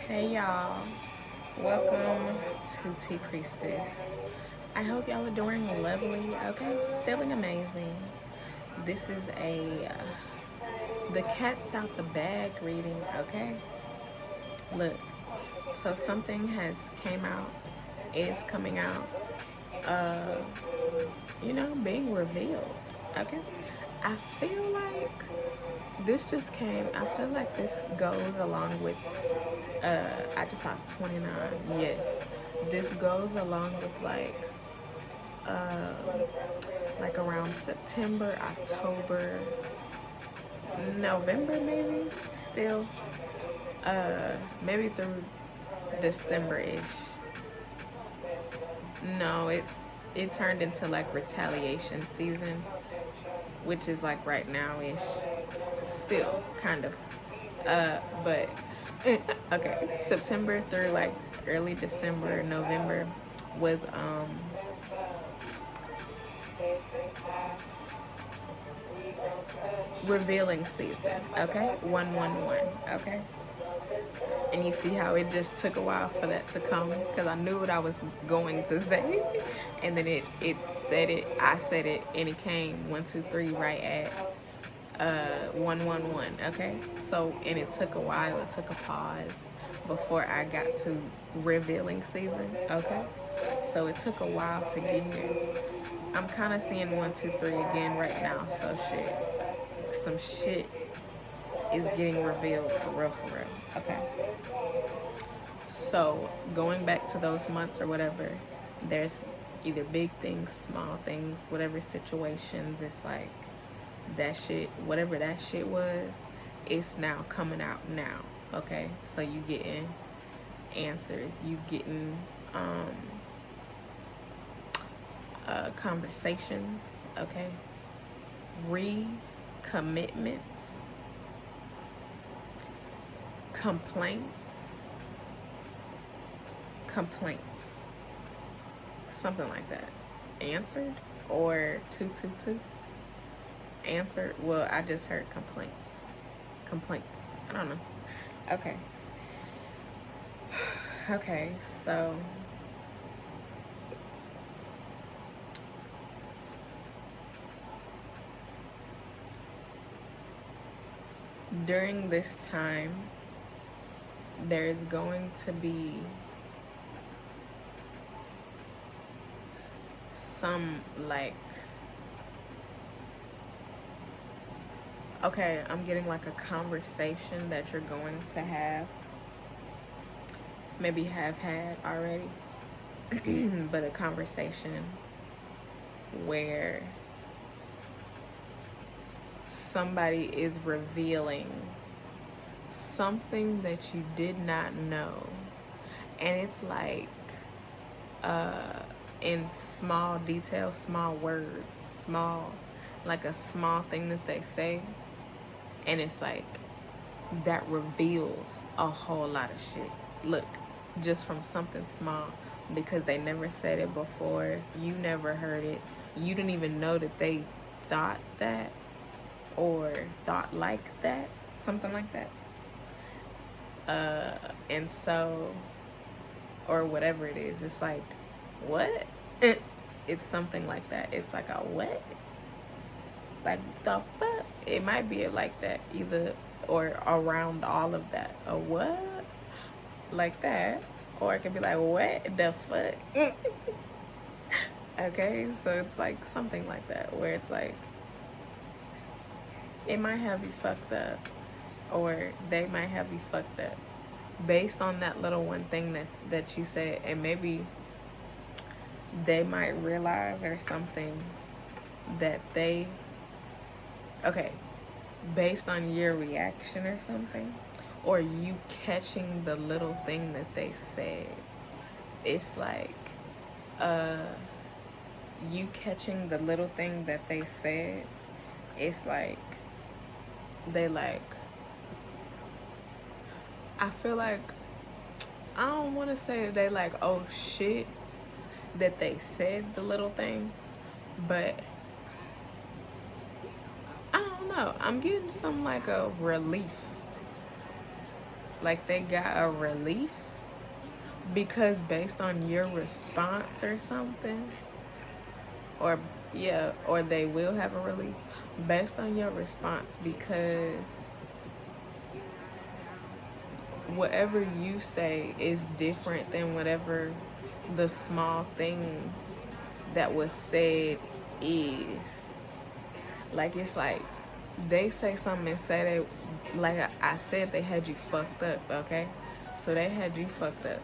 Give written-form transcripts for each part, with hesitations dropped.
Hey y'all, welcome to Tea Priestess. I hope y'all are doing lovely, okay? Feeling amazing. This is a the cat's out the bag reading, okay? Look, so something has came out, is coming out, uh, being revealed, okay? I feel like this just came, I feel like this goes along with I just saw 29. Yes. This goes along with uh like around September, October, November maybe still. Maybe through December-ish. No, it turned into like retaliation season, which is like right now-ish. Still kind of. But okay, September through like early December, November was revealing season. Okay, 111. Okay, and you see how it just took a while for that to come because I knew what I was going to say, and then it said it. I said it, and it came 123 right at 111. Okay, so and it took a while. It took a pause before I got to revealing season. Okay, so it took a while to get here. I'm kind of seeing 123 again right now. So some shit is getting revealed for real, for real. Okay. So going back to those months or whatever, there's either big things, small things, whatever situations. It's like that shit, whatever that shit was, it's now coming out now. Okay, so you getting answers, you getting conversations. Okay, recommitments, complaints, something like that. Answered or 222. Answered. Well, I just heard complaints. I don't know. Okay. Okay, so during this time there's going to be some like, okay, I'm getting like a conversation that you're going to have, maybe have had already, but a conversation where somebody is revealing something that you did not know, and it's like in small details, small words, small, like a small thing that they say, and it's like that reveals a whole lot of shit. Look, just from something small, because they never said it before, you never heard it, you didn't even know that they thought that or thought like that, something like that. And so, or whatever it is, it's like, what? It's something like that. It's like a what? Like the fuck? It might be like that, either or around all of that. A what? Like that. Or it could be like, what the fuck? Okay, so it's like something like that, where it's like, it might have you fucked up, or they might have you fucked up based on that little one thing that you said, and maybe they might realize or something that they, okay, based on your reaction or something, or you catching the little thing that they said. It's like you catching the little thing that they said. It's like they like, I feel like, I don't want to say they like, oh shit, that they said the little thing, but I don't know, I'm getting some like a relief. like they got a relief because based on your response or something, or yeah, or they will have a relief based on your response because whatever you say is different than whatever the small thing that was said is. Like, it's like they say something and say they, like I said, they had you fucked up, okay? So they had you fucked up.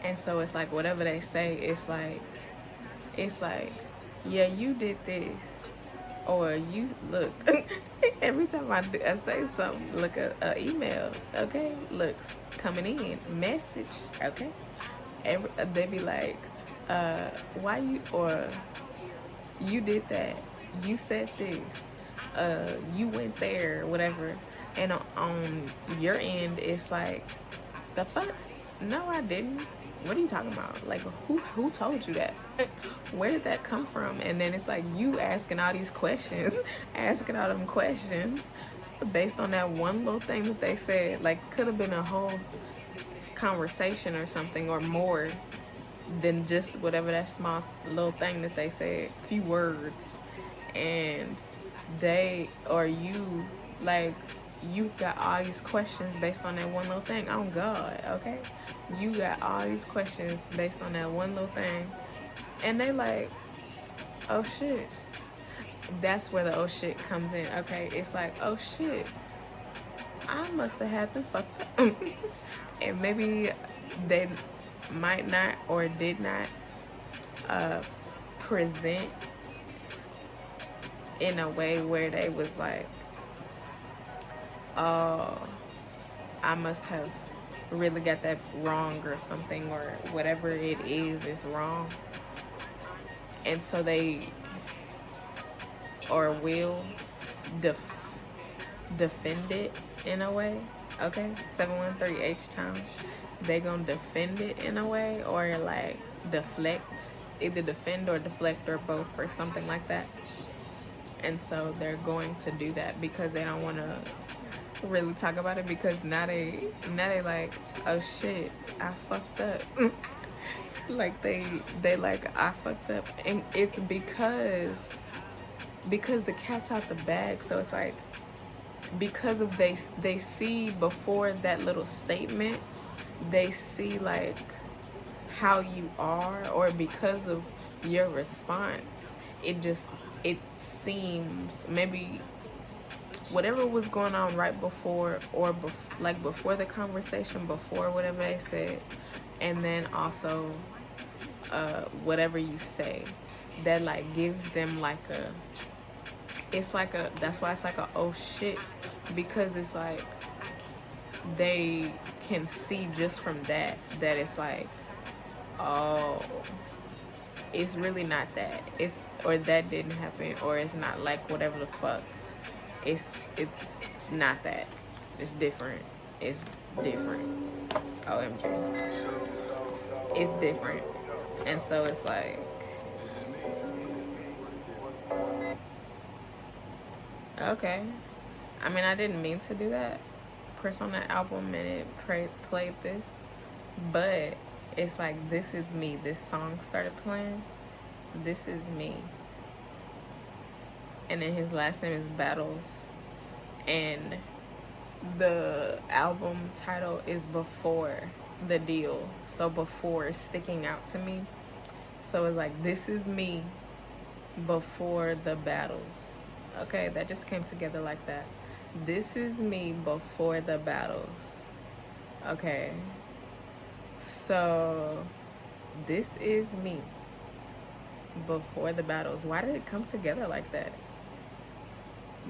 And so it's like whatever they say, it's like, yeah, you did this. Or you look, every time I say something, look at an email, okay? Looks coming in, message, okay? They be like, why you, or you did that, you said this, you went there, whatever. And on your end, it's like, the fuck? No, I didn't. What are you talking about? Like, who told you that? Where did that come from? And then it's like you asking all these questions, asking all them questions based on that one little thing that they said. Like, could have been a whole conversation or something, or more than just whatever that small little thing that they said, few words. And they, or you, like, you got all these questions based on that one little thing. Oh God, okay? You got all these questions based on that one little thing. And they like, oh shit. That's where the oh shit comes in, okay? It's like, oh shit, I must have had them fucked up. And maybe they might not or did not present in a way where they was like, oh, I must have really got that wrong or something, or whatever it is wrong. And so they, or will defend it in a way, okay? 713H time. They gonna defend it in a way, or like deflect, either defend or deflect or both or something like that. And so they're going to do that because they don't want to really talk about it, because now they like, oh shit, I fucked up. Like they like, I fucked up. And it's because the cat's out the bag. So it's like, because of they see before that little statement, they see like how you are, or because of your response, it seems maybe whatever was going on right before, or like before the conversation, before whatever they said, and then also whatever you say, that like gives them like a, it's like a, that's why it's like a oh shit, because it's like they can see just from that it's like, oh, it's really not that, it's, or that didn't happen, or it's not like whatever the fuck. It's not that. It's different. It's different. OMG. It's different. And so it's like, okay. I mean, I didn't mean to do that. Press on that album and it played this. But it's like, this is me. This song started playing. This is me. And then his last name is Battles, and the album title is Before the Deal, so before is sticking out to me. So it's like, this is me before the battles. Okay, that just came together like that. This is me before the battles. Okay, so this is me before the battles. Why did it come together like that?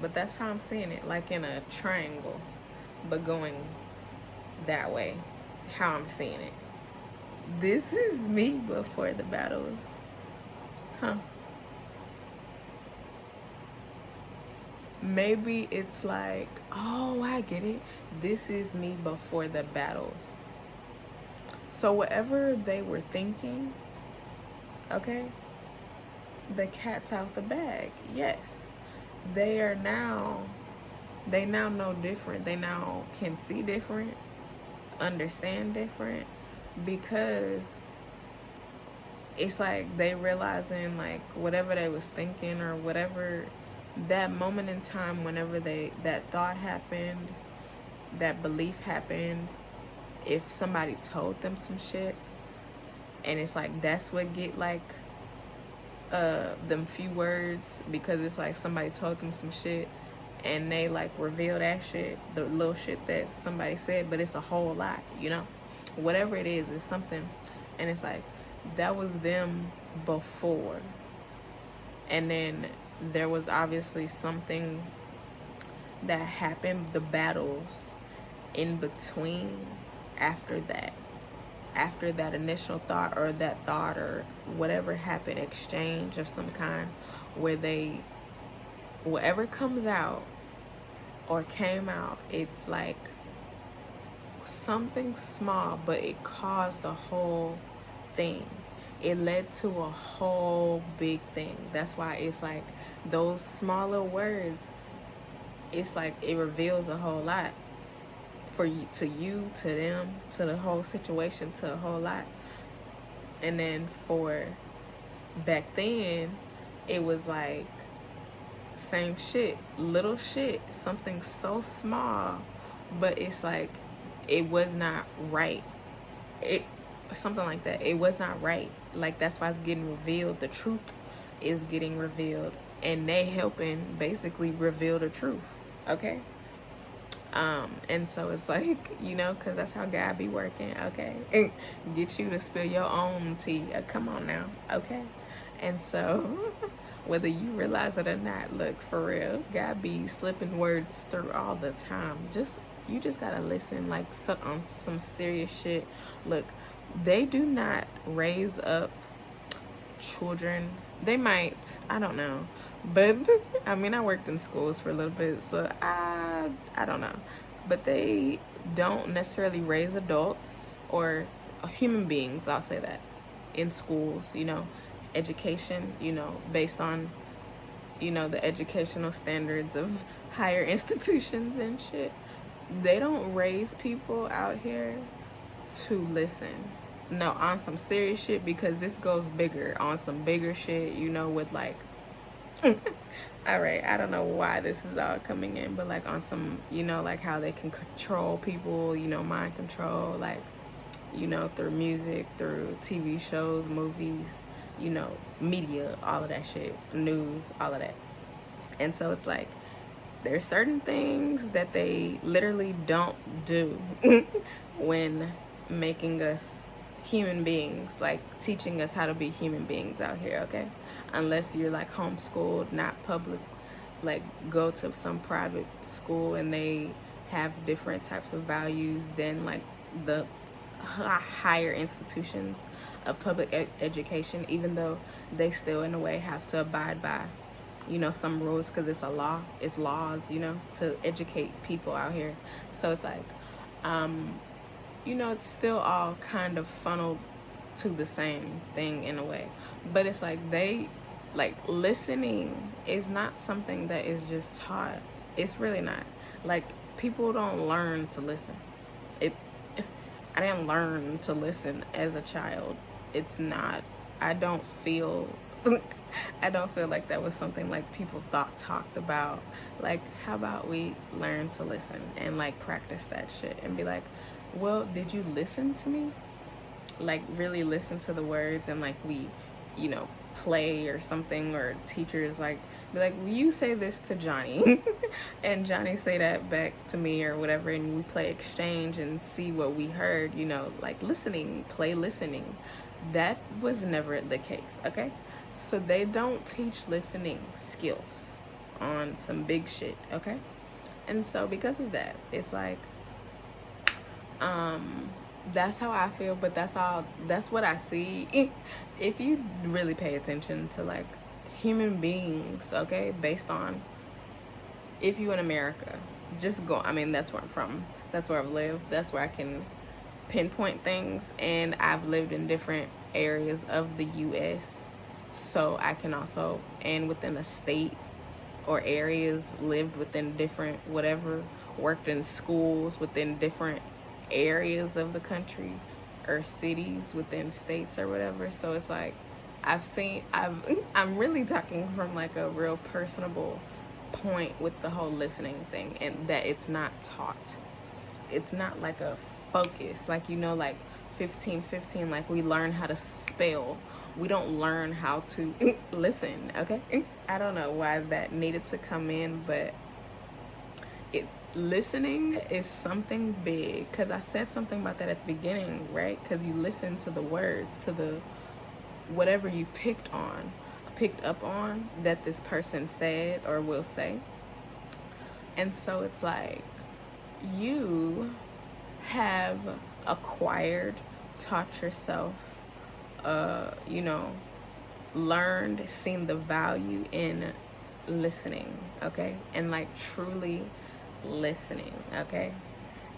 But that's how I'm seeing it, like in a triangle, but going that way, how I'm seeing it. This is me before the battles. Huh. Maybe it's like, oh, I get it. This is me before the battles. So whatever they were thinking, okay, the cat's out the bag. Yes. They are now they now know different. They now can see different, understand different, because it's like they realizing like whatever they was thinking or whatever that moment in time, whenever that thought happened, that belief happened, if somebody told them some shit, and it's like that's what get like them few words, because it's like somebody told them some shit and they like reveal that shit, the little shit that somebody said, but it's a whole lot, you know, whatever it is, it's something, and it's like that was them before, and then there was obviously something that happened, the battles in between, after that initial thought, or that thought or whatever happened, exchange of some kind, where whatever comes out or came out, it's like something small, but it caused the whole thing. It led to a whole big thing. That's why it's like those smaller words, it's like it reveals a whole lot for you, to them, to the whole situation, to a whole lot. And then for back then, it was like same shit, little shit, something so small, but it's like it was not right. It something like that. It was not right. Like that's why it's getting revealed. The truth is getting revealed, and they helping basically reveal the truth. Okay. And so it's like, you know, because that's how God be working, okay? And get you to spill your own tea. Come on now, okay? And so, whether you realize it or not, look, for real, God be slipping words through all the time. You just gotta listen, like, on some serious shit. Look, they do not raise up children. They might, I don't know. But, I mean, I worked in schools for a little bit, so I don't know. But they don't necessarily raise adults or human beings, I'll say that, in schools, you know, education, you know, based on, you know, the educational standards of higher institutions and shit. They don't raise people out here to listen. No, on some serious shit, because this goes bigger, on some bigger shit, you know, with like, all right, I don't know why this is all coming in, but like on some, you know, like how they can control people, you know, mind control, like, you know, through music, through TV shows, movies, you know, media, all of that shit, news, all of that. And so it's like there's certain things that they literally don't do when making us human beings, like teaching us how to be human beings out here, okay? Unless you're like homeschooled, not public, like go to some private school and they have different types of values than like the higher institutions of public education, even though they still in a way have to abide by, you know, some rules, because it's a law, it's laws, you know, to educate people out here. So it's like, you know, it's still all kind of funneled to the same thing in a way. But it's like like listening is not something that is just taught. It's really not. Like, people don't learn to listen. I didn't learn to listen as a child. It's not, I don't feel like that was something like people talked about. Like, how about we learn to listen and like practice that shit and be like, well, did you listen to me? Like, really listen to the words, and like we, you know, play or something, or teachers like be like, will you say this to Johnny? And Johnny say that back to me or whatever, and we play exchange and see what we heard, you know, like listening, play listening. That was never the case, okay? So they don't teach listening skills on some big shit, okay? And so because of that, it's like, that's how I feel, but that's what I see. If you really pay attention to like human beings, okay, based on, if you in America, just go, I mean, that's where I'm from, that's where I've lived, that's where I can pinpoint things, and I've lived in different areas of the US, so I can also, and within a state, or areas, lived within different whatever, worked in schools within different areas of the country or cities within states or whatever. So it's like I'm really talking from like a real personable point with the whole listening thing, and that it's not taught. It's not like a focus, like, you know, like 15-15, like we learn how to spell. We don't learn how to listen, okay? I don't know why that needed to come in, but listening is something big, because I said something about that at the beginning, right? Because you listen to the words, to the whatever you picked up on that this person said or will say. And so it's like you have acquired, taught yourself, you know, learned, seen the value in listening, okay? And like truly listening, okay?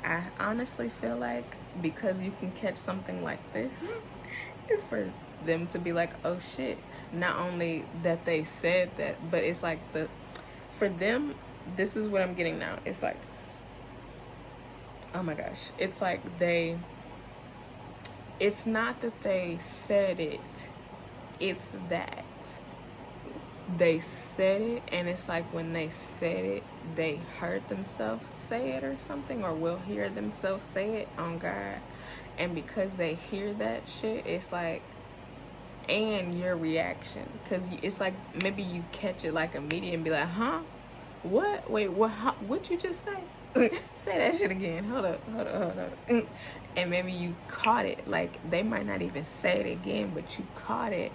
I honestly feel like because you can catch something like this, for them to be like, oh shit, not only that they said that, but it's like for them, this is what I'm getting now. It's like, oh my gosh, it's like it's not that they said it, it's that they said it, and it's like when they said it, they heard themselves say it or something, or will hear themselves say it on God. And because they hear that shit, it's like, and your reaction, because it's like maybe you catch it like immediate and be like, huh? What? Wait, what? What'd you just say? Say that shit again. Hold up. And maybe you caught it. Like, they might not even say it again, but you caught it.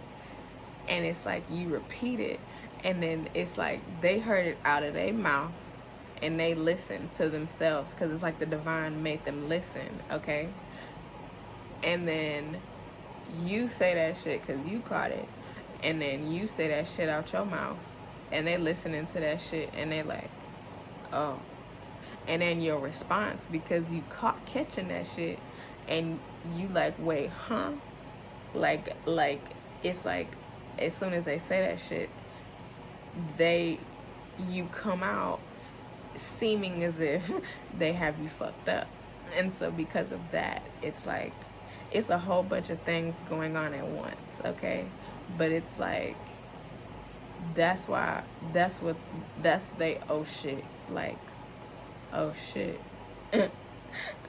And it's like you repeat it. And then it's like they heard it out of their mouth and they listened to themselves, because it's like the divine made them listen, okay? And then you say that shit because you caught it. And then you say that shit out your mouth. And they listening to that shit and they like, oh. And then your response, because you caught catching that shit, and you like, wait, huh? Like it's like as soon as they say that shit, you come out seeming as if they have you fucked up. And so because of that, it's like it's a whole bunch of things going on at once, okay? But it's like that's they oh shit, like, oh shit.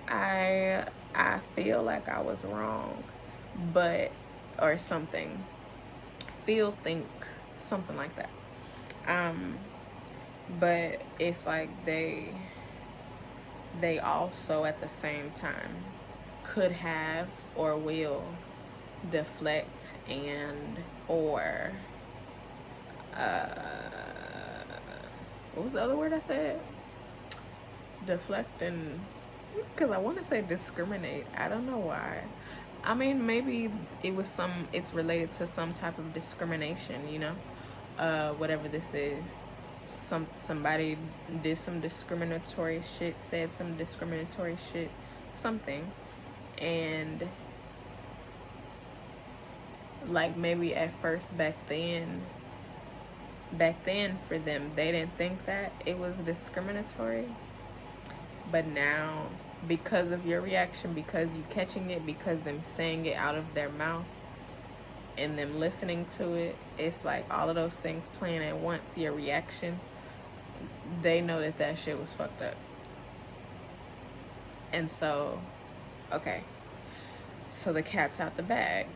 I feel like I was wrong, but, or something. Think something like that. But it's like they also at the same time could have or will deflect and or what was the other word I said? Deflect and, because I want to say discriminate. I don't know why. I mean, maybe it's related to some type of discrimination, you know, whatever this is. Somebody did some discriminatory shit, said some discriminatory shit, something, and like maybe at first back then for them, they didn't think that it was discriminatory. But now, because of your reaction, because you catching it, because them saying it out of their mouth and them listening to it, it's like all of those things playing at once, your reaction, they know that shit was fucked up. And so, okay, so the cat's out the bag.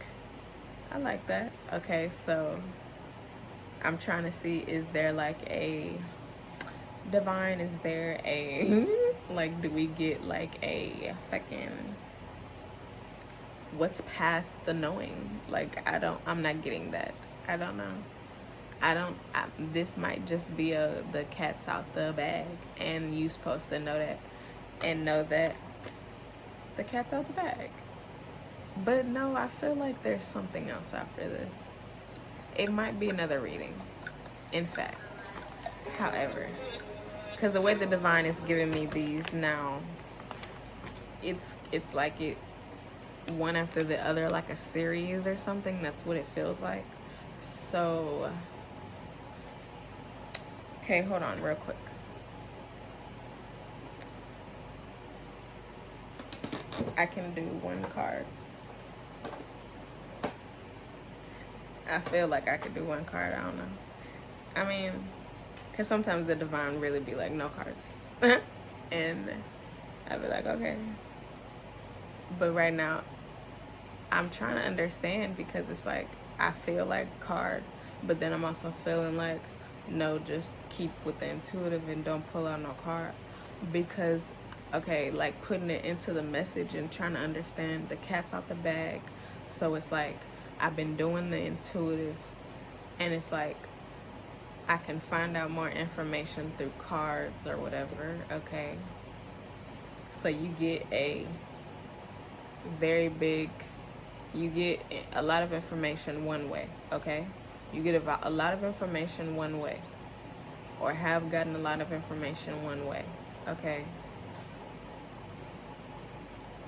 I like that. Okay, so I'm trying to see, is there like a divine, is there a like, do we get like a fucking what's past the knowing? Like, I'm not getting that. I don't know. This might just be the cat's out the bag, and you supposed to know that and know that the cat's out the bag. But no, I feel like there's something else after this. It might be another reading, in fact. However, because the way the divine is giving me these now, it's like it one after the other, like a series or something. That's what it feels like. So Okay, hold on real quick. I can do one card. I feel like I could do one card. I don't know. I mean, because sometimes the divine really be like, no cards. And I'd be like, okay. But right now, I'm trying to understand, because it's like, I feel like card, but then I'm also feeling like, no, just keep with the intuitive and don't pull out no card. Because, okay, like putting it into the message and trying to understand, the cat's out the bag. So it's like, I've been doing the intuitive, and it's like, I can find out more information through cards or whatever, okay? So you get a very big, you get a lot of information one way, okay? You get a lot of information one way, or have gotten a lot of information one way, okay?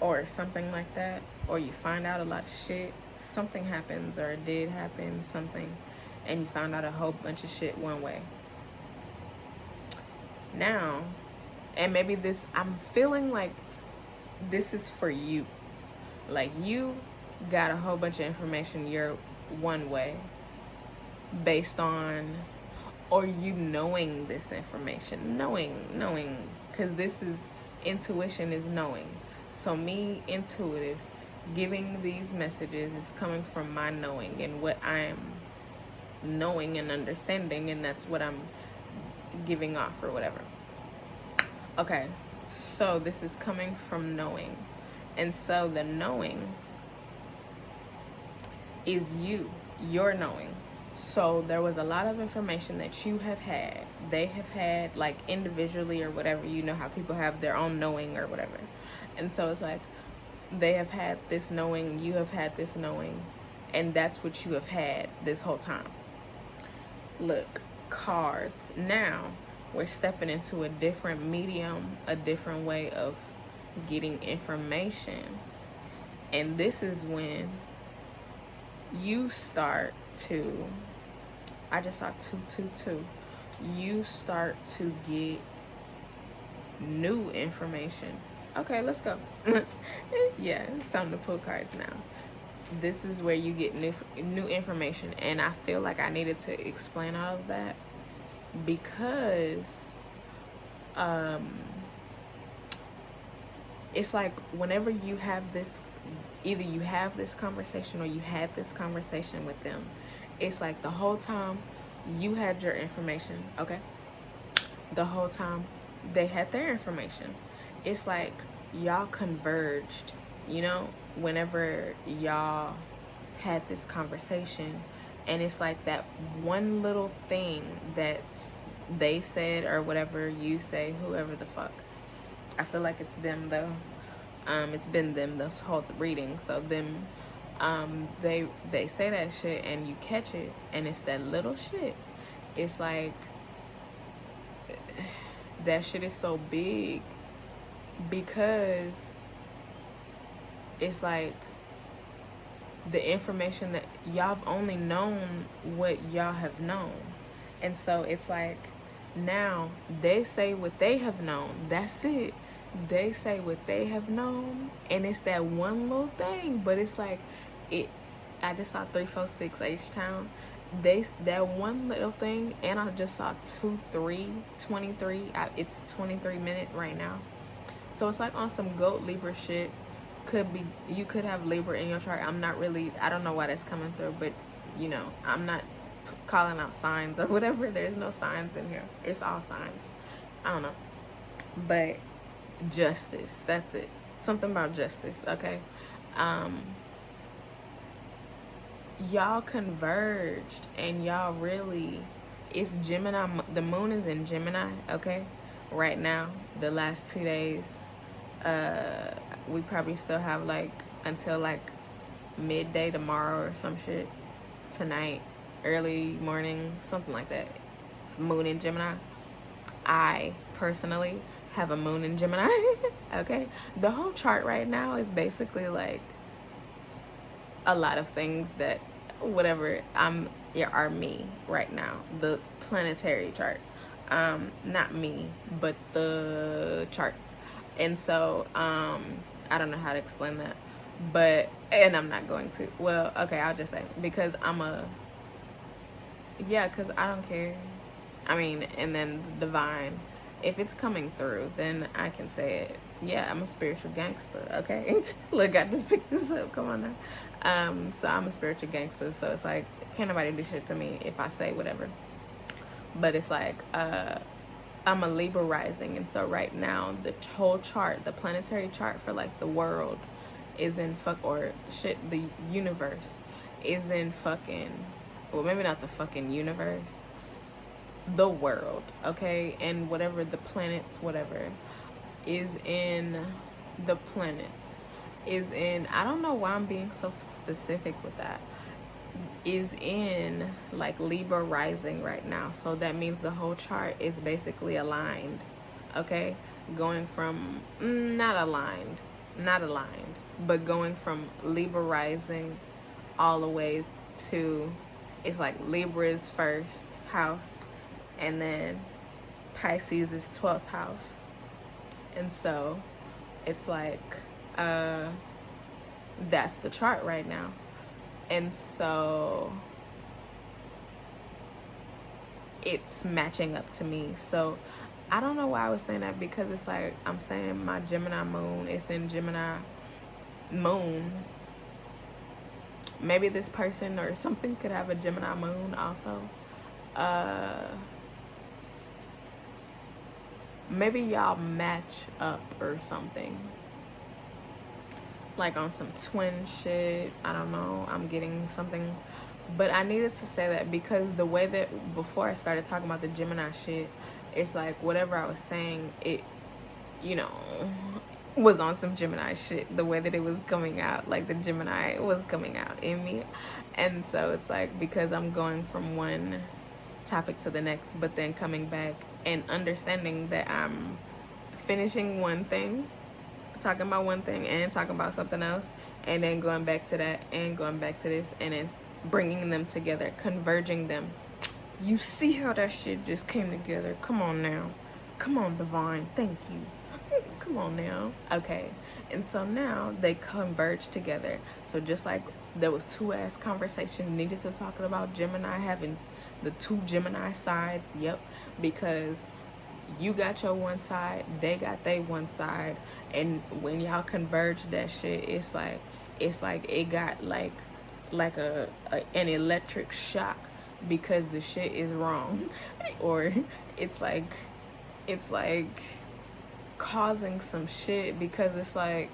Or something like that, or you find out a lot of shit, something happens, or it did happen, something, and you found out a whole bunch of shit one way. Now, and maybe this, I'm feeling like this is for you. Like, you got a whole bunch of information your one way, based on, or you knowing this information, knowing, because this is, intuition is knowing. So me, intuitive, giving these messages is coming from my knowing and what I'm knowing and understanding, and that's what I'm giving off or whatever. Okay, so this is coming from knowing, and so the knowing is your knowing. So there was a lot of information that you have had, they have had, like individually or whatever, you know how people have their own knowing or whatever. And so it's like, they have had this knowing, you have had this knowing, and that's what you have had this whole time. Look, cards. Now we're stepping into a different medium, a different way of getting information. And this is when you start to, I just saw 222. You start to get new information. Okay, let's go. Yeah, it's time to pull cards now. This is where you get new information, and I feel like I needed to explain all of that, because it's like, whenever you have this, either you have this conversation or you had this conversation with them, it's like the whole time you had your information, okay? The whole time they had their information. It's like y'all converged, you know, whenever y'all had this conversation, and it's like that one little thing that they said or whatever you say, whoever the fuck. I feel like it's them though. It's been them this whole reading. So them, they say that shit and you catch it, and it's that little shit. It's like, that shit is so big, because it's like the information that y'all have only known what y'all have known. And so it's like, now they say what they have known. That's it. They say what they have known, and it's that one little thing, but it's like, I just saw 346 H-Town. That one little thing, and I just saw 23. It's 23 minutes right now. So it's like on some goat Libra shit. Could be, you could have Libra in your chart. I don't know why that's coming through, but you know, I'm not calling out signs or whatever. There's no signs in here. It's all signs. I don't know. But justice, that's it. Something about justice, okay? Y'all converged, and y'all really, it's Gemini. The moon is in Gemini, okay? Right now, the last 2 days, we probably still have like until like midday tomorrow or some shit, tonight, early morning, something like that. Moon in Gemini. I personally have a moon in Gemini. Okay, the whole chart right now is basically like a lot of things that whatever are me right now, the planetary chart. Not me, but the chart. And so I don't know how to explain that, but and I'm not going to. Well, okay, I'll just say because because I don't care. I mean, and then the divine, if it's coming through, then I can say it. Yeah, I'm a spiritual gangster. Okay, look, I just picked this up. Come on now. So I'm a spiritual gangster. So it's like can't nobody do shit to me if I say whatever. But it's like I'm a Libra rising, and so right now the whole chart, the planetary chart for like the world, is in the universe is in fucking, well, maybe not the fucking universe, the world, okay, and whatever the planets, whatever is in the planets is in. I don't know why I'm being so specific with that. Is in like Libra rising right now, so that means the whole chart is basically aligned, okay, going from not aligned, but going from Libra rising all the way to, it's like Libra's first house, and then Pisces is 12th house, and so it's like that's the chart right now. And so it's matching up to me. So I don't know why I was saying that, because it's like I'm saying my Gemini moon is in Gemini moon. Maybe this person or something could have a Gemini moon also. Maybe y'all match up or something, like on some twin shit. I don't know, I'm getting something, but I needed to say that because the way that before I started talking about the Gemini shit, it's like whatever I was saying, it, you know, was on some Gemini shit, the way that it was coming out, like the Gemini was coming out in me. And so it's like, because I'm going from one topic to the next, but then coming back and understanding that I'm finishing one thing, talking about one thing and talking about something else, and then going back to that and going back to this, and then bringing them together, converging them. You see how that shit just came together? Come on now. Come on, divine. Thank you. Come on now. Okay. And so now they converge together. So just like there was two ass conversations needed to talk about Gemini having the two Gemini sides. Yep. Because you got your one side, they got their one side, and when y'all converge that shit, it's like it got like an electric shock, because the shit is wrong, or it's like causing some shit, because it's like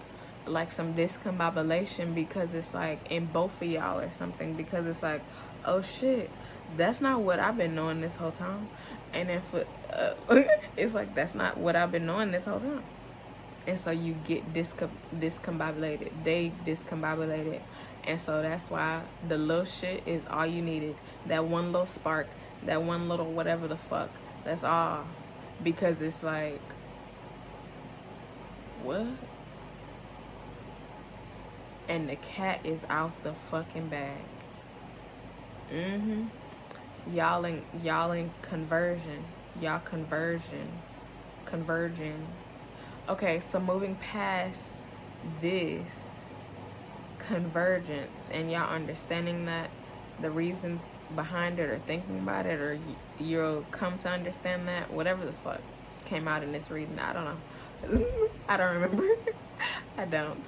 some discombobulation, because it's like in both of y'all or something, because it's like, oh shit, that's not what I've been knowing this whole time. And if it's like, that's not what I've been knowing this whole time. And so you get discombobulated. They discombobulated. And so that's why the little shit is all you needed. That one little spark, that one little whatever the fuck. That's all. Because it's like, what? And the cat is out the fucking bag. Y'all in conversion. Y'all converging. Okay, so moving past this convergence and y'all understanding that, the reasons behind it, or thinking about it, or you'll come to understand that, whatever the fuck came out in this reading, I don't know. I don't remember. I don't.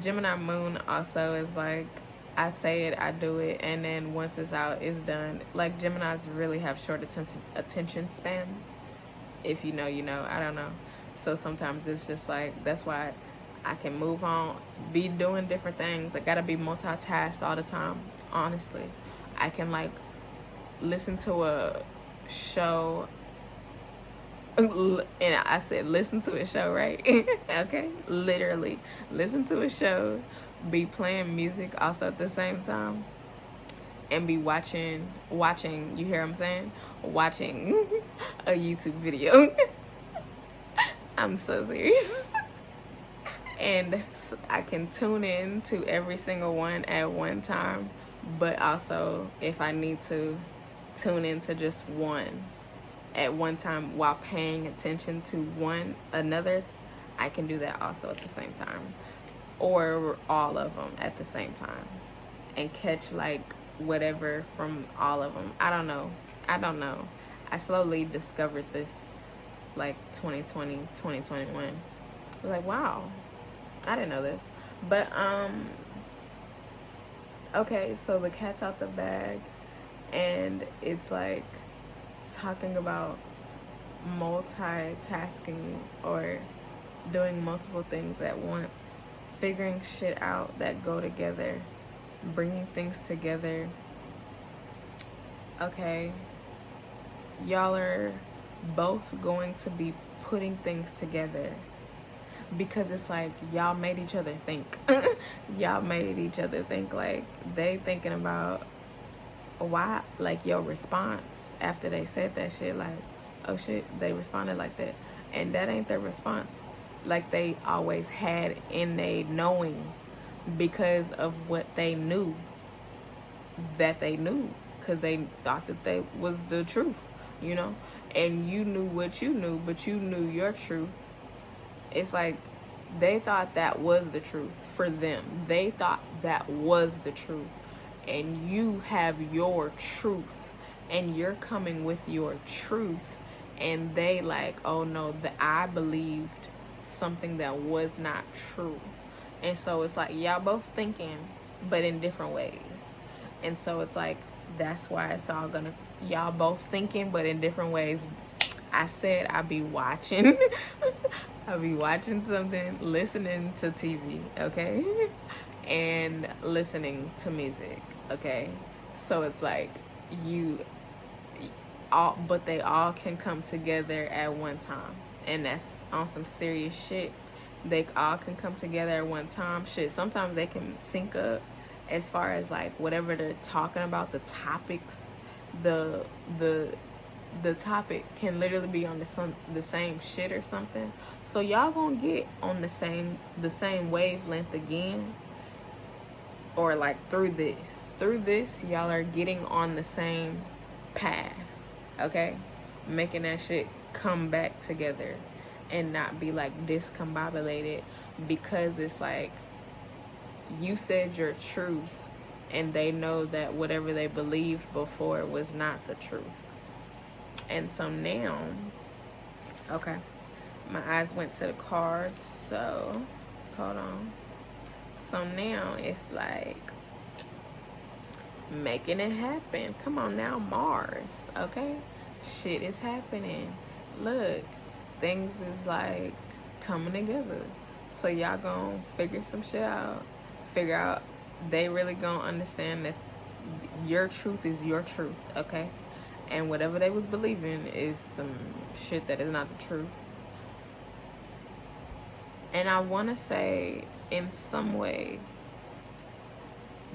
Gemini moon also is like, I say it, I do it, and then once it's out, it's done. Like, Geminis really have short attention spans. If you know, you know. I don't know. So sometimes it's just like, that's why I can move on, be doing different things. I gotta be multitasked all the time, honestly. I can, like, listen to a show, and I said listen to a show, right? Okay? Literally. Listen to a show, be playing music also at the same time, and be watching, you hear what I'm saying? Watching a YouTube video. I'm so serious. And I can tune in to every single one at one time, but also if I need to tune into just one, at one time while paying attention to one another, I can do that also at the same time, or all of them at the same time, and catch like whatever from all of them. I don't know. I slowly discovered this like 2020, 2021. I was like, wow, I didn't know this. But okay, so the cat's out the bag, and it's like talking about multitasking or doing multiple things at once, figuring shit out that go together, bringing things together. Okay, y'all are both going to be putting things together, because it's like y'all made each other think. Y'all made each other think. Like, they thinking about why, like, your response after they said that shit, like, oh shit, they responded like that, and that ain't their response like they always had in they knowing, because of what they knew, because they thought that they was the truth, you know. And you knew what you knew, but you knew your truth. It's like they thought that was the truth for them. They thought that was the truth, and you have your truth, and you're coming with your truth, and they like, oh no, that I believed something that was not true. And so it's like y'all both thinking, but in different ways. And so it's like, that's why it's all gonna, y'all both thinking but in different ways. I said I'll be watching I'll be watching something, listening to TV, okay, and listening to music, okay. So it's like you all, but they all can come together at one time, and that's on some serious shit. They all can come together at one time. Shit, sometimes they can sync up as far as like whatever they're talking about, the topics, the topic can literally be on the same shit or something. So y'all gonna get on the same wavelength again, or like through this y'all are getting on the same path, okay, making that shit come back together and not be like discombobulated, because it's like you said your truth, and they know that whatever they believed before was not the truth. And so now, okay, my eyes went to the cards, so hold on. So now it's like making it happen. Come on now, Mars, okay? Shit is happening. Look, things is like coming together. So y'all gonna figure some shit out. Figure out, they really gonna understand that your truth is your truth, okay? And whatever they was believing is some shit that is not the truth. And I want to say, in some way,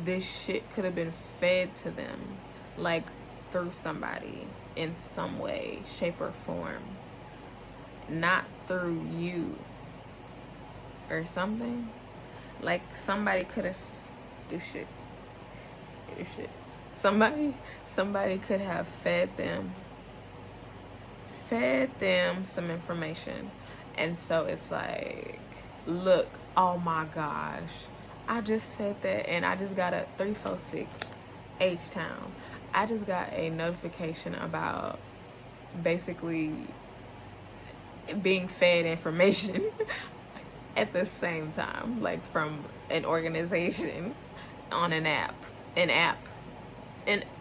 this shit could have been fed to them, like through somebody, in some way, shape, or form. Not through you or something. Like somebody could have do shit. Somebody could have fed them some information. And so it's like, look, oh my gosh, I just said that, and I just got a 346 H-Town. I just got a notification about basically being fed information at the same time, like from an organization on an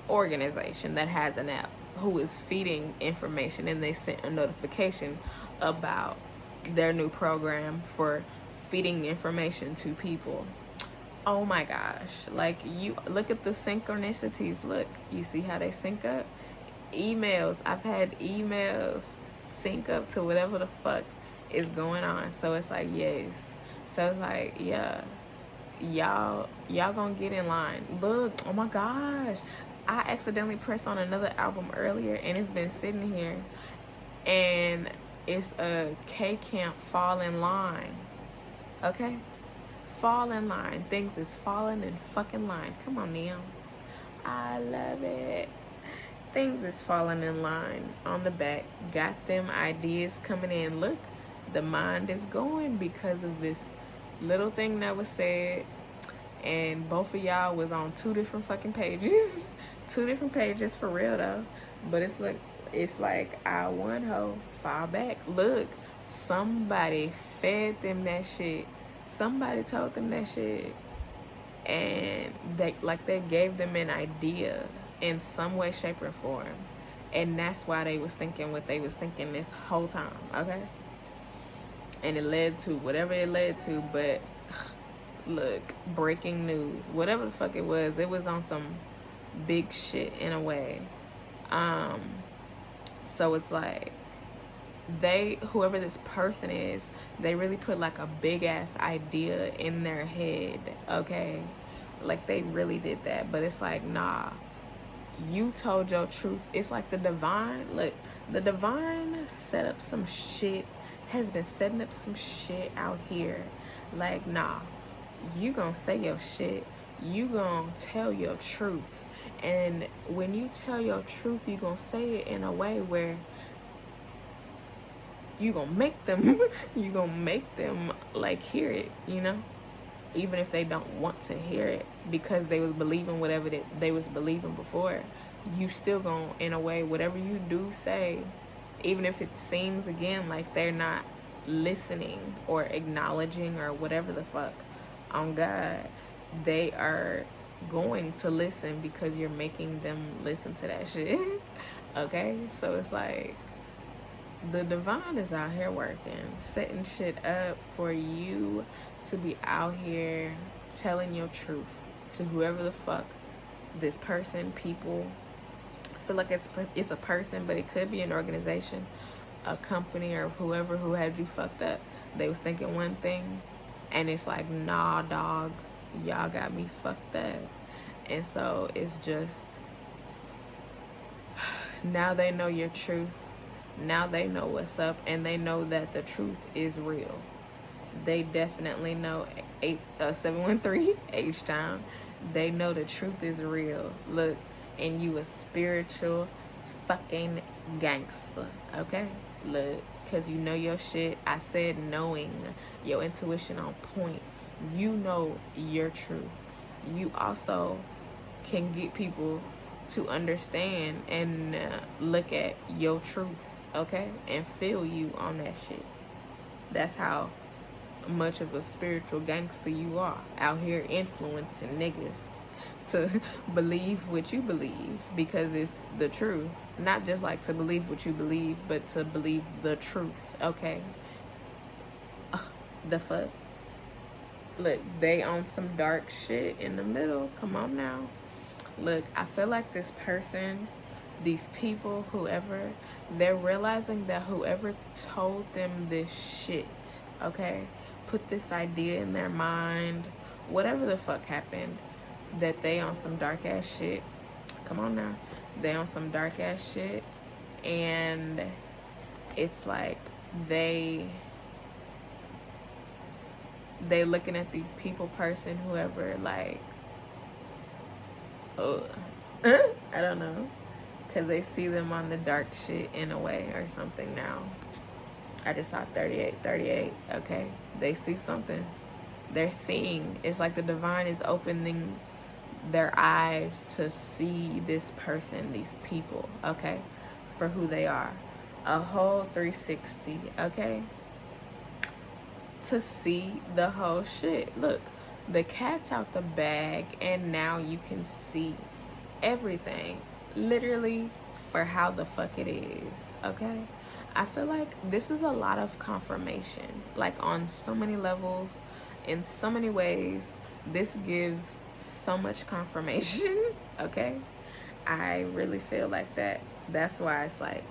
organization that has an app who is feeding information, and they sent a notification about their new program for feeding information to people. Oh my gosh, like, you look at the synchronicities. Look, you see how they sync up? Emails, I've had emails sync up to whatever the fuck is going on. So it's like, yes. So it's like, yeah, y'all gonna get in line. Look, oh my gosh, I accidentally pressed on another album earlier, and it's been sitting here, and it's a K-Camp Fall in Line, okay? Fall in line. Things is falling in fucking line. Come on now. I love it. things is falling in line on the back. Got them ideas coming in. Look, the mind is going because of this little thing that was said. And both of y'all was on two different fucking pages. Two different pages for real though. But it's like I one hoe fall back. Look, somebody fed them that shit. Somebody told them that shit. And they gave them an idea in some way, shape, or form. And that's why they was thinking what they was thinking this whole time, okay? And it led to whatever it led to, but look, breaking news, whatever the fuck it was on some big shit in a way. So it's like whoever this person is, they really put like a big ass idea in their head, okay? Like they really did that. But it's like, nah, you told your truth. It's like the divine, look, the divine set up some shit, has been setting up some shit out here. Like, nah, you gonna say your shit, you gonna tell your truth. And when you tell your truth, you gonna say it in a way where you gonna make them like hear it, you know, even if they don't want to hear it, because they was believing whatever that they was believing before. You still gonna, in a way, whatever you do say, even if it seems again like they're not listening or acknowledging or whatever the fuck, on God, they are going to listen because you're making them listen to that shit. Okay, so it's like the divine is out here working, setting shit up for you to be out here telling your truth to whoever the fuck this person, people. I feel like it's a person, but it could be an organization, a company, or whoever who had you fucked up. They was thinking one thing, and it's like, nah, dog, y'all got me fucked up. And so it's just, now they know your truth. Now they know what's up, and they know that the truth is real. They definitely know 713 H-Town. They know the truth is real. Look, and you a spiritual fucking gangster, okay? Look, because you know your shit. I said knowing, your intuition on point. You know your truth. You also can get people to understand and look at your truth, okay? And feel you on that shit. That's how much of a spiritual gangster you are, out here influencing niggas to believe what you believe because it's the truth. Not just like to believe what you believe, but to believe the truth, okay? The fuck? Look, they on some dark shit in the middle. Come on now. Look, I feel like this person, these people, whoever, they're realizing that whoever told them this shit, okay, put this idea in their mind, whatever the fuck happened, that they on some dark ass shit. Come on now. They on some dark ass shit, and it's like they looking at these people, person, whoever, like, oh, I don't know, because they see them on the dark shit in a way or something now. I just saw 38, okay? They see something. They're seeing. It's like the divine is opening their eyes to see this person, these people, okay? For who they are. A whole 360, okay? To see the whole shit. Look, the cat's out the bag, and now you can see everything literally for how the fuck it is, okay? I feel like this is a lot of confirmation, like on so many levels, in so many ways. This gives so much confirmation, okay? I really feel like that. That's why it's like,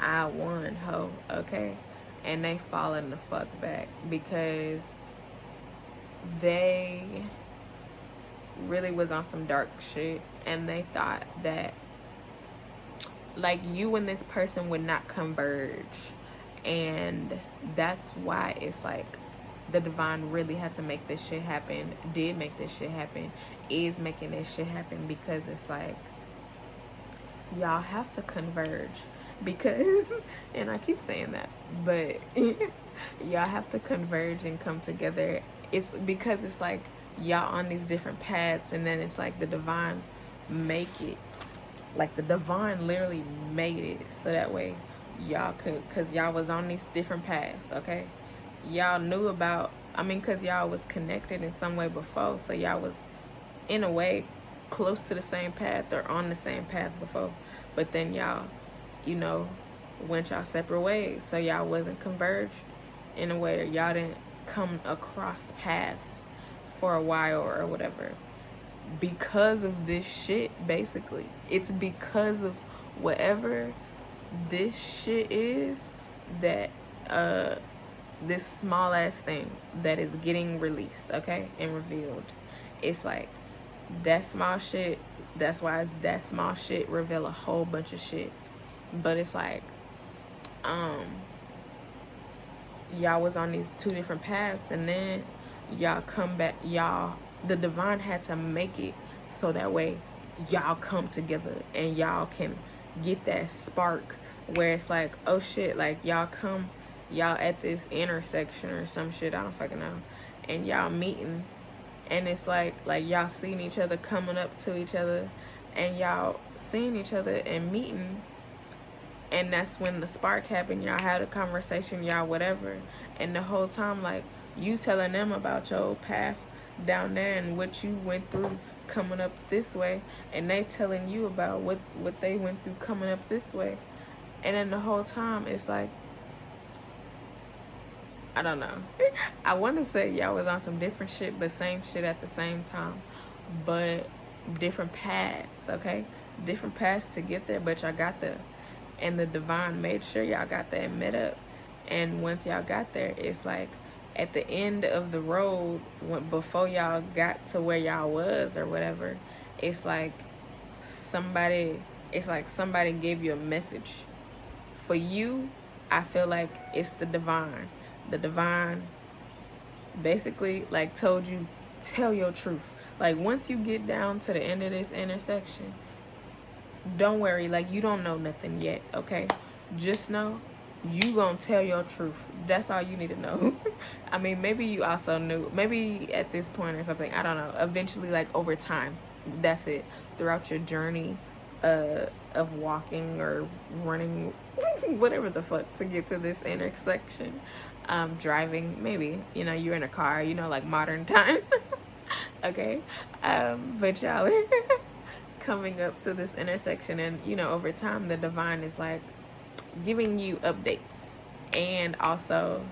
I won, ho, okay? And they falling the fuck back because they really was on some dark shit, and they thought that like you and this person would not converge, and that's why it's like the divine really had to make this shit happen, did make this shit happen, is making this shit happen, because it's like y'all have to converge because, and I keep saying that, but y'all have to converge and come together. It's because it's like y'all on these different paths, and then it's like the divine make it, like the divine literally made it so that way y'all could, because y'all was on these different paths, okay? Y'all knew about, I mean, because y'all was connected in some way before, so y'all was in a way close to the same path or on the same path before, but then y'all, you know, went y'all separate ways, so y'all wasn't converged in a way, or y'all didn't come across paths for a while or whatever, because of this shit. Basically, it's because of whatever this shit is that this small ass thing that is getting released, okay, and revealed. It's like that small shit, that's why it's that small shit reveal a whole bunch of shit. But it's like y'all was on these two different paths, and then y'all come back, y'all, the divine had to make it so that way y'all come together and y'all can get that spark where it's like, oh shit, like y'all come, y'all at this intersection or some shit, I don't fucking know, and y'all meeting, and it's like y'all seeing each other, coming up to each other, and y'all seeing each other and meeting, and that's when the spark happened. Y'all had a conversation, y'all whatever, and the whole time like you telling them about your path down there and what you went through coming up this way, and they telling you about what they went through coming up this way, and then the whole time it's like, I don't know. I want to say y'all was on some different shit, but same shit at the same time, but different paths, okay? Different paths to get there, but y'all got there, and the divine made sure y'all got there and met up. And once y'all got there, it's like at the end of the road, before y'all got to where y'all was or whatever, it's like somebody gave you a message. For you, I feel like it's the divine. The divine basically like told you, tell your truth. Like once you get down to the end of this intersection, don't worry, like you don't know nothing yet, okay? Just know you gonna tell your truth. That's all you need to know. I mean, maybe you also knew, maybe at this point or something, I don't know, eventually, like over time, that's it, throughout your journey of walking or running whatever the fuck to get to this intersection, driving, maybe, you know, you're in a car, you know, like modern time. Okay, but y'all are coming up to this intersection, and you know, over time the divine is like giving you updates and also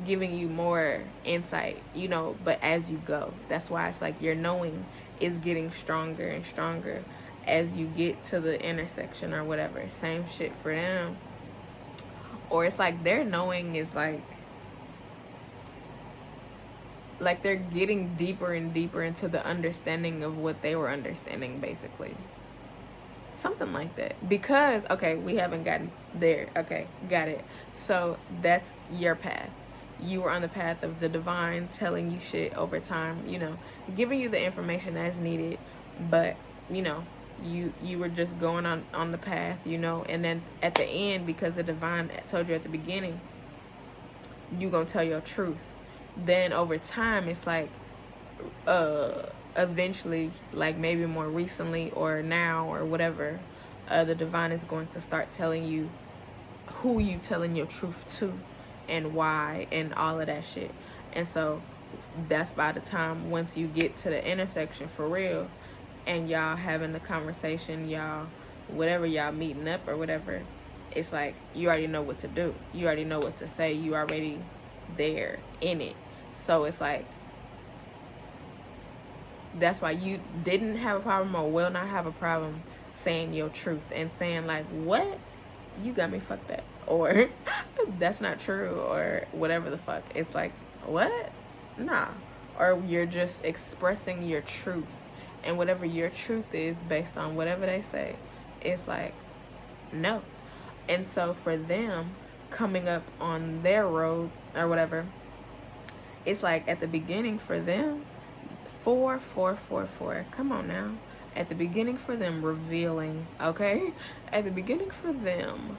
giving you more insight, you know, but as you go. That's why it's like your knowing is getting stronger and stronger as you get to the intersection or whatever. Same shit for them. Or it's like their knowing is like they're getting deeper and deeper into the understanding of what they were understanding, basically. Something like that. Because, okay, we haven't gotten there. Okay, got it. So that's your path. You were on the path of the divine telling you shit over time, you know, giving you the information as needed, but, you know, you were just going on the path, you know, and then at the end, because the divine told you at the beginning, you gonna tell your truth. Then over time, it's like, eventually, like maybe more recently or now or whatever, the divine is going to start telling you who you telling your truth to and why and all of that shit. And so that's by the time once you get to the intersection for real and y'all having the conversation, y'all whatever, y'all meeting up or whatever, it's like you already know what to do, you already know what to say, you already there in it. So it's like that's why you didn't have a problem or will not have a problem saying your truth and saying like, what, you got me fucked up, or that's not true, or whatever the fuck. It's like, what? Nah. Or you're just expressing your truth, and whatever your truth is based on whatever they say, it's like, no. And so for them coming up on their road or whatever, it's like at the beginning for them, 4 4 4 4, come on now, at the beginning for them revealing, okay? At the beginning for them,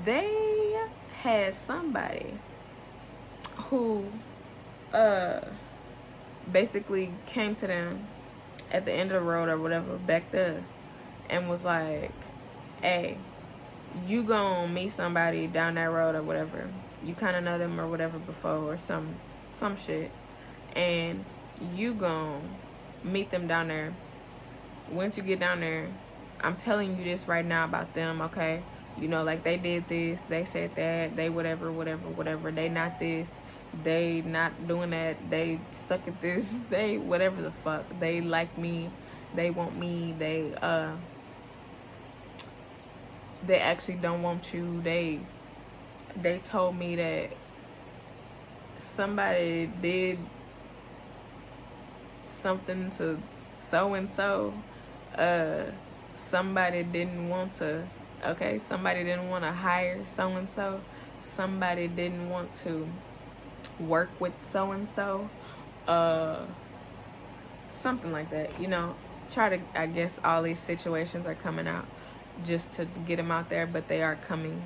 they had somebody who basically came to them at the end of the road or whatever back there and was like, hey, you gonna meet somebody down that road or whatever. You kind of know them or whatever before or some shit. And you gonna meet them down there. Once you get down there, I'm telling you this right now about them, okay? You know, like they did this, they said that, they whatever. They not this, they not doing that, they suck at this, they whatever the fuck. They like me, they want me, they actually don't want you. They told me that somebody did something to so and so. Somebody didn't want to, okay? Somebody didn't want to hire so and so. Somebody didn't want to work with so and so. Something like that, you know. Try to, I guess all these situations are coming out just to get them out there, but they are coming.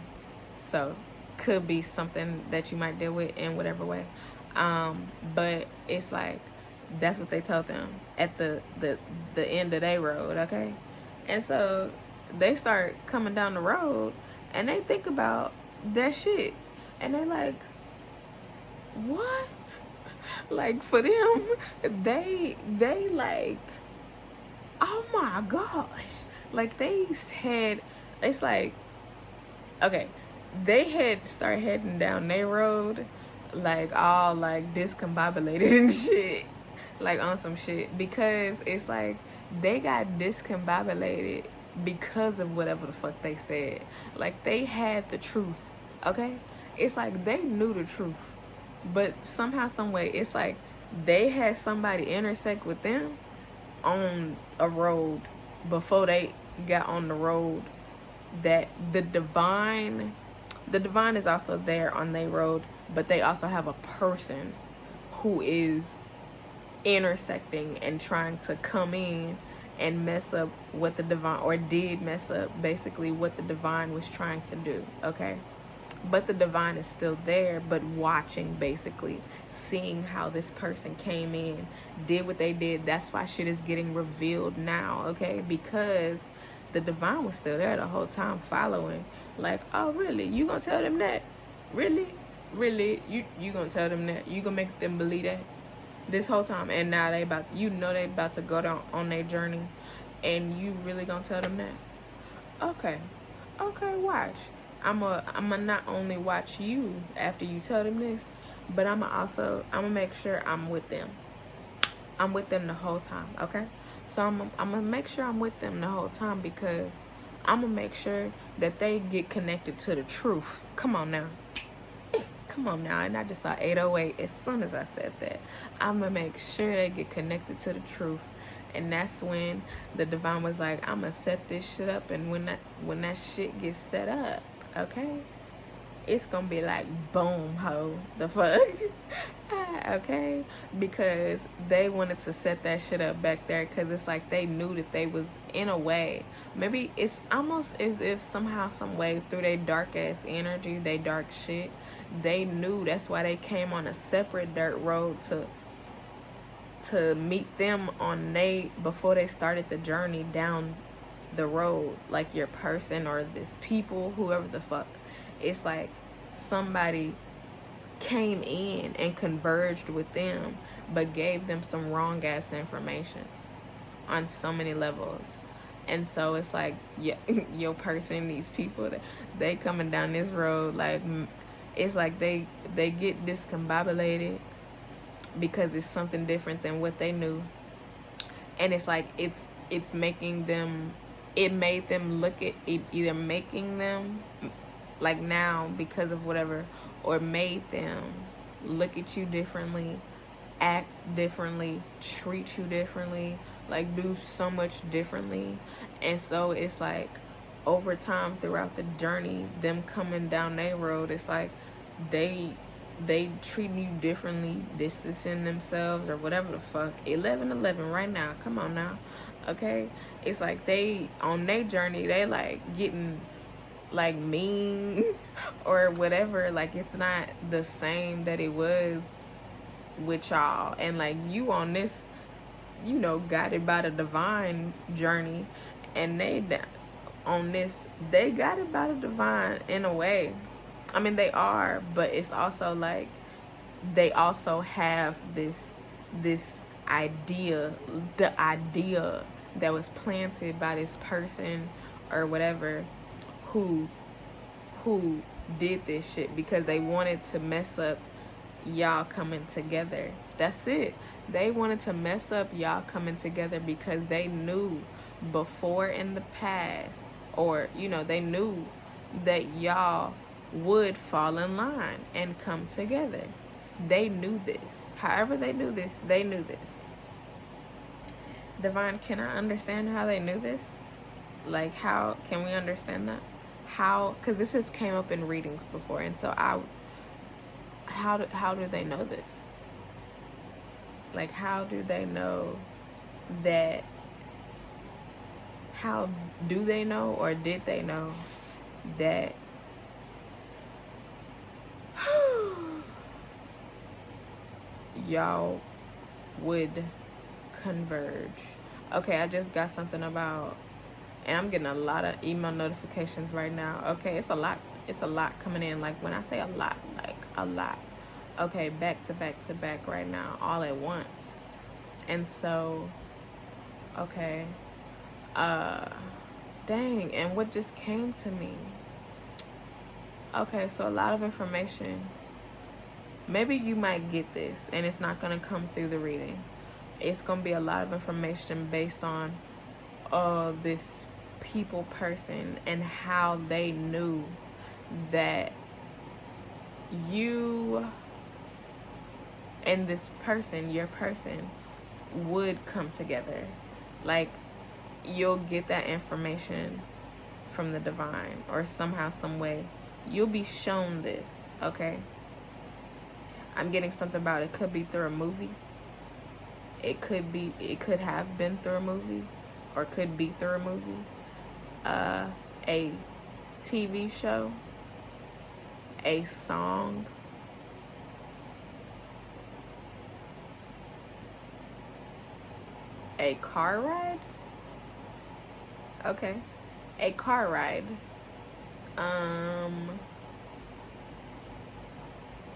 So could be something that you might deal with in whatever way. But it's like, that's what they told them at the end of their road, okay? And so they start coming down the road and they think about that shit. And they like, what? Like for them, they like, oh my gosh. Like they had, it's like, okay, they had started heading down their road like all like discombobulated and shit, like on some shit, because it's like they got discombobulated because of whatever the fuck they said. Like they had the truth, okay? It's like they knew the truth, but somehow, some way, it's like they had somebody intersect with them on a road before they got on the road that the divine is also there on their road, but they also have a person who is intersecting and trying to come in and mess up what the divine, or did mess up basically what the divine was trying to do, okay? But the divine is still there, but watching, basically seeing how this person came in, did what they did. That's why shit is getting revealed now, okay? Because the divine was still there the whole time following. Like, oh really, you gonna tell them that? Really you gonna tell them that? You gonna make them believe that this whole time? And now they about to, you know, they about to go down on their journey, and you really gonna tell them that? Okay, watch. I'ma not only watch you after you tell them this, but I'ma make sure I'm with them. I'm with them the whole time, okay? So I'm gonna make sure I'm with them the whole time, because I'm gonna make sure that they get connected to the truth. Come on now. Come on now. And I just saw 808 as soon as I said that. I'm gonna make sure they get connected to the truth. And that's when the divine was like, I'm gonna set this shit up, and when that shit gets set up, okay, it's gonna be like boom, ho, the fuck. Okay, because they wanted to set that shit up back there, because it's like they knew that they was, in a way, maybe it's almost as if somehow, some way, through their dark ass energy, they dark shit, they knew. That's why they came on a separate dirt road to meet them on before they started the journey down the road. Like your person or this people, whoever the fuck, it's like somebody came in and converged with them, but gave them some wrong ass information on so many levels. And so it's like, yeah, your person, these people, they coming down this road, like, it's like they get discombobulated because it's something different than what they knew. And it's like it's making them, it made them look at it, either making them like now because of whatever, or made them look at you differently, act differently, treat you differently, like do so much differently. And so it's like over time, throughout the journey, them coming down their road, it's like they treat you differently, distancing themselves or whatever the fuck. 11-11 right now, come on now. Okay, it's like they on their journey, they like getting like mean or whatever. Like it's not the same that it was with y'all, and like you on this, guided by the divine journey, and they on this, they guided by the divine in a way. I mean, they are, but it's also like they also have this idea, the idea that was planted by this person or whatever, who who did this shit because they wanted to mess up y'all coming together. That's it. They wanted to mess up y'all coming together because they knew before in the past, or they knew that y'all would fall in line and come together. They knew this. However they knew this, they knew this. Divine, can I understand how they knew this? Like, how can we understand that? How? Because this has came up in readings before, and so how do they know this? Like, how do they know that? How do they know, or did they know that y'all would converge? Okay, I just got something about, and I'm getting a lot of email notifications right now. Okay, it's a lot coming in. Like, when I say a lot, like a lot. Okay, back to back to back right now, all at once. And so, okay, dang, and what just came to me? Okay, so a lot of information. Maybe you might get this, and it's not going to come through the reading. It's going to be a lot of information based on this person and how they knew that you and this person, your person, would come together. Like, you'll get that information from the divine, or somehow, some way. You'll be shown this, okay? I'm getting something about it. Could be through a movie. It could have been through a movie, or could be through a movie. A TV show, a song, a car ride. Okay, a car ride.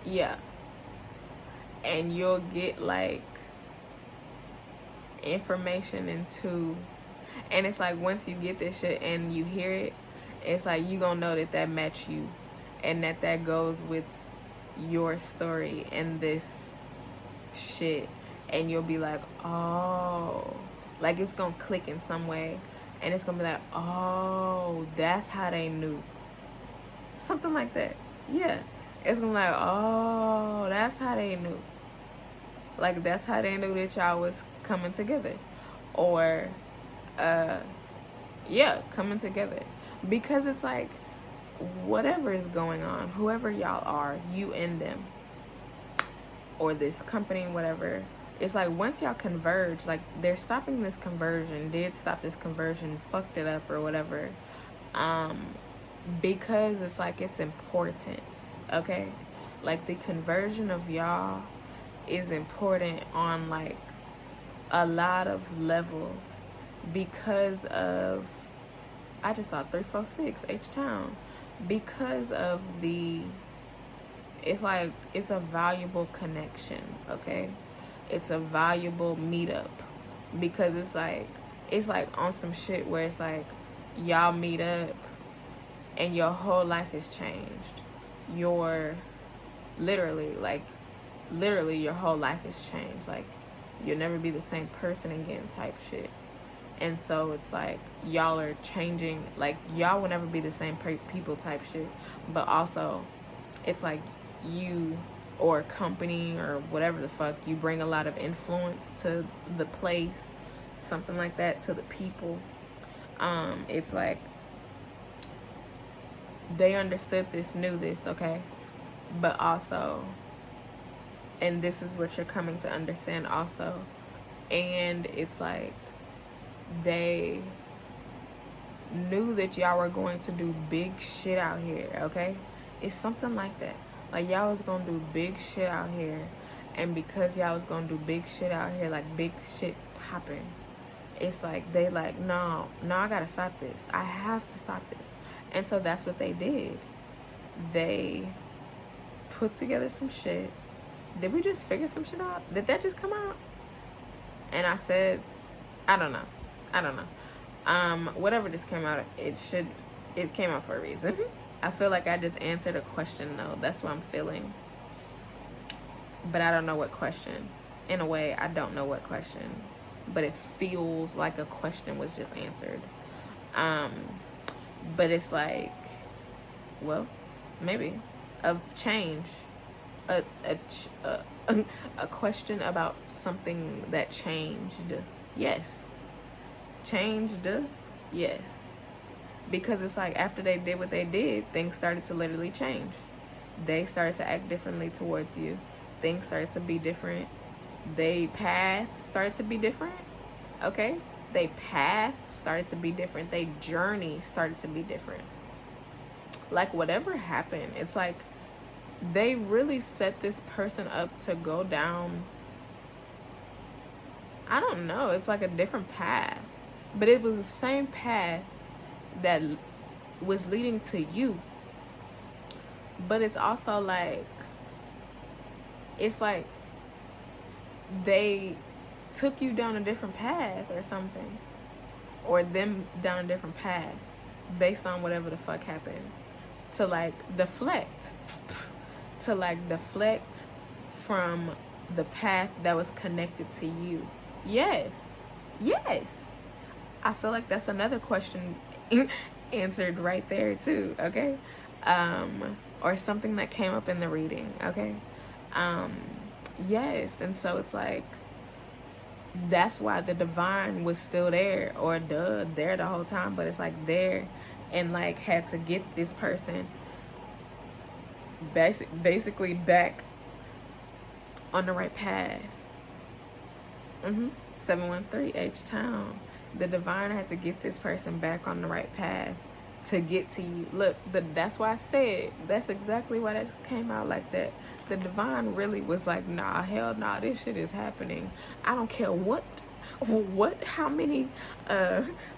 Yeah, and you'll get like information into, and it's like once you get this shit and you hear it, it's like you gonna know that match you, and that goes with your story and this shit, and you'll be like, oh, like it's gonna click in some way, and it's gonna be like, oh, that's how they knew, something like that. Yeah, it's gonna be like, oh, that's how they knew. Like, that's how they knew that y'all was coming together, or yeah, coming together, because it's like whatever is going on, whoever y'all are, you and them, or this company, whatever, it's like once y'all converge, like they're stopping this conversion, did stop this conversion, fucked it up or whatever, because it's like it's important, okay? Like the conversion of y'all is important on like a lot of levels, because of, I just saw 346 H-Town, because of it's like, it's a valuable connection, okay? It's a valuable meetup, because it's like on some shit where it's like y'all meet up and your whole life has changed. Your literally your whole life has changed. Like, you'll never be the same person again type shit. And so it's like y'all are changing, like y'all will never be the same people type shit. But also it's like you, or company, or whatever the fuck, you bring a lot of influence to the place, something like that, to the people. It's like they understood this, knew this, okay? But also, and this is what you're coming to understand also, and it's like they knew that y'all were going to do big shit out here, okay? It's something like that. Like, y'all was gonna do big shit out here, and because y'all was gonna do big shit out here, like big shit popping, it's like they like, no, I gotta stop this. I have to stop this. And so that's what they did. They put together some shit. Did we just figure some shit out? Did that just come out? And I said, I don't know. Whatever just came out, it came out for a reason. I feel like I just answered a question though. That's what I'm feeling. But I don't know what question. In a way, I don't know what question. But it feels like a question was just answered. But it's like, well, maybe, of change. A question about something that changed. Yes. Changed. Yes. Because it's like after they did what they did, things started to literally change. They started to act differently towards you. Things started to be different. They path started to be different. Okay? They path started to be different. They journey started to be different. Like whatever happened, it's like they really set this person up to go down, I don't know, it's like a different path. But it was the same path that was leading to you. But it's also like, it's like they took you down a different path or something, or them down a different path based on whatever the fuck happened, to like deflect from the path that was connected to you. Yes. I feel like that's another question answered right there too, okay? Or something that came up in the reading, okay? Yes, and so it's like, that's why the divine was still there, or there the whole time, but it's like there, and like had to get this person basically back on the right path. 713 H-Town. The divine had to get this person back on the right path to get to you. Look, that's why I said, that's exactly why that came out like that. The divine really was like, nah, hell nah, this shit is happening. I don't care how many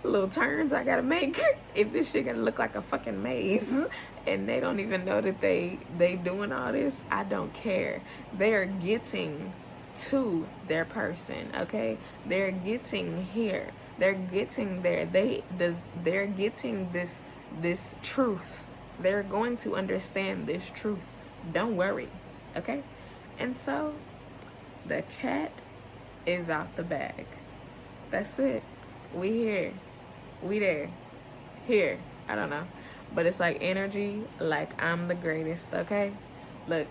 little turns I gotta make. If this shit gonna look like a fucking maze and they don't even know that they doing all this, I don't care. They are getting to their person, okay? They're getting here. They're getting there. They're getting this truth. They're going to understand this truth. Don't worry, okay? And so the cat is out the bag. That's it. We here. We there. Here. I don't know. But it's like energy, like I'm the greatest, okay? Look,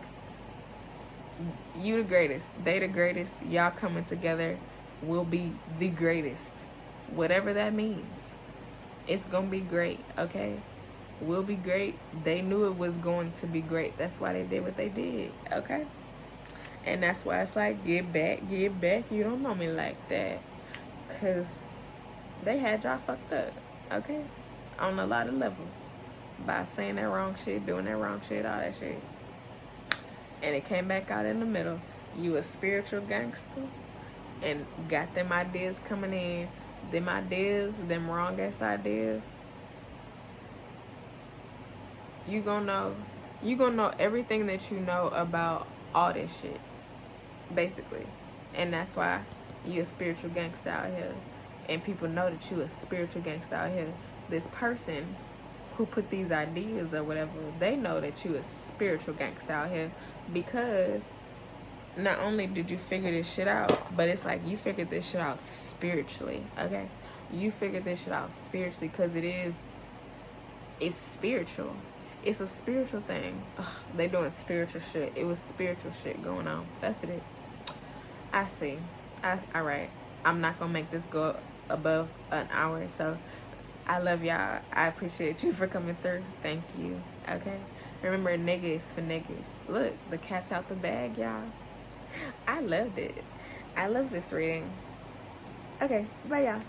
you the greatest. They the greatest. Y'all coming together will be the greatest. Whatever that means. It's gonna be great, okay? Will be great. They knew it was going to be great. That's why they did what they did, okay? And that's why it's like, get back. You don't know me like that. Because they had y'all fucked up, okay? On a lot of levels. By saying that wrong shit, doing that wrong shit, all that shit. And it came back out in the middle. You a spiritual gangster and got them ideas coming in. Them ideas, them wrong ass ideas. You gonna know everything that you know about all this shit, basically. And that's why you a spiritual gangster out here. And people know that you a spiritual gangster out here. This person who put these ideas or whatever, they know that you a spiritual gangster out here, because not only did you figure this shit out, but it's like you figured this shit out spiritually, okay? You figured this shit out spiritually, because it's spiritual. It's a spiritual thing. Ugh, they doing spiritual shit. It was spiritual shit going on. That's it. I see. Alright. I'm not gonna make this go above an hour, so I love y'all. I appreciate you for coming through. Thank you. Okay? Remember, niggas for niggas. Look, the cat's out the bag, y'all. I loved it. I love this reading. Okay, bye y'all.